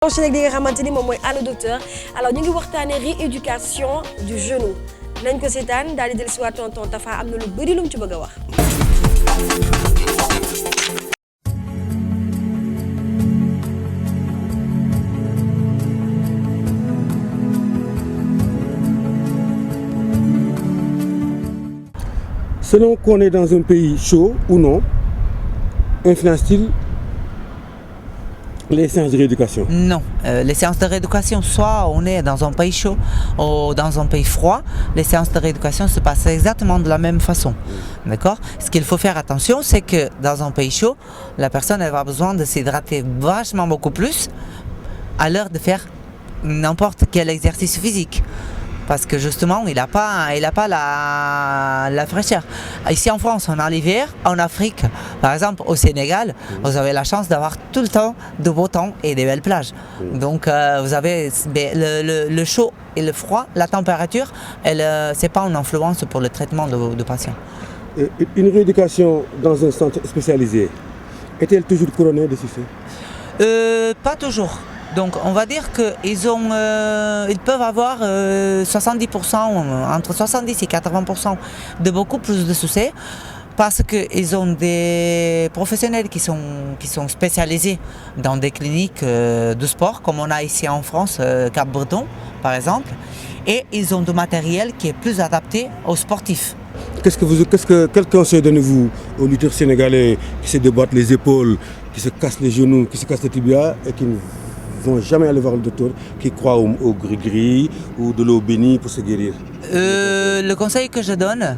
enchaîné ak li nga xamante ni moom mooy Allo Docteur alors ñu ngi waxtaanee rééducation du genou nañ ko seetaan daal di dellusiwaat tonton Tafa am na lu bëri lu mu ci bëgg a wax. Selon qu'on est dans un pays chaud ou non, influence-t-il les séances de rééducation? Non, les séances de rééducation, soit on est dans un pays chaud ou dans un pays froid, les séances de rééducation se passent exactement de la même façon. D'accord? Ce qu'il faut faire attention, c'est que dans un pays chaud, la personne elle va besoin de s'hydrater vachement beaucoup plus à l'heure de faire n'importe quel exercice physique. Parce que justement, il n'a pas la fraîcheur. Ici en France, on a l'hiver. En Afrique, par exemple, au Sénégal, vous avez la chance d'avoir tout le temps de beau temps et des belles plages. Donc, vous avez le chaud et le froid, la température, c'est pas une influence pour le traitement de patients. Une rééducation dans un centre spécialisé, est-elle toujours couronnée de succès? Pas toujours. Donc on va dire qu'ils peuvent avoir 70%, entre 70 et 80% de beaucoup plus de succès parce qu'ils ont des professionnels qui sont spécialisés dans des cliniques de sport comme on a ici en France, Cap-Breton par exemple, et ils ont du matériel qui est plus adapté aux sportifs. Quel conseil donnez-vous aux lutteurs sénégalais qui se débattent les épaules, qui se cassent les genoux, qui se cassent les tibias et qui ne vont jamais aller voir le docteur, qui croient au gris-gris ou de l'eau bénie pour se guérir? Le conseil que je donne,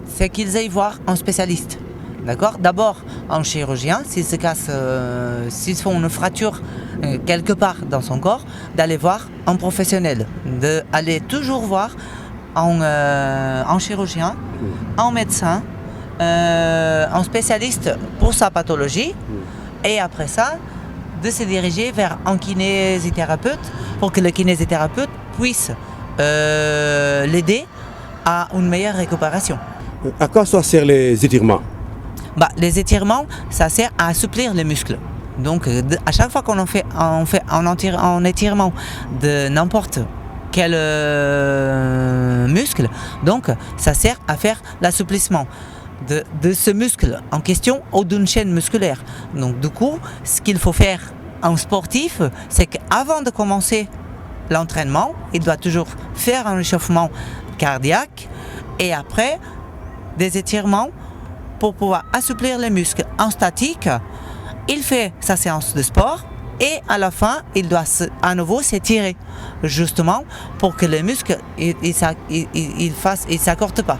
c'est qu'ils aillent voir un spécialiste. D'accord? D'abord un chirurgien, s'il se casse, s'ils font une fracture quelque part dans son corps, d'aller voir un professionnel, d'aller toujours voir un chirurgien, un médecin, un spécialiste pour sa pathologie, et après ça, de se diriger vers un kinésithérapeute pour que le kinésithérapeute puisse l'aider à une meilleure récupération. À quoi ça sert les étirements? Les étirements, ça sert à assouplir les muscles. Donc à chaque fois qu'on fait un étirement de n'importe quel muscle, donc ça sert à faire l'assouplissement de ce muscle en question ou d'une chaîne musculaire. Donc du coup, ce qu'il faut faire en sportif, c'est qu'avant de commencer l'entraînement, il doit toujours faire un réchauffement cardiaque et après des étirements pour pouvoir assouplir les muscles. En statique, il fait sa séance de sport et à la fin, il doit à nouveau s'étirer justement pour que les muscles ne s'accordent pas.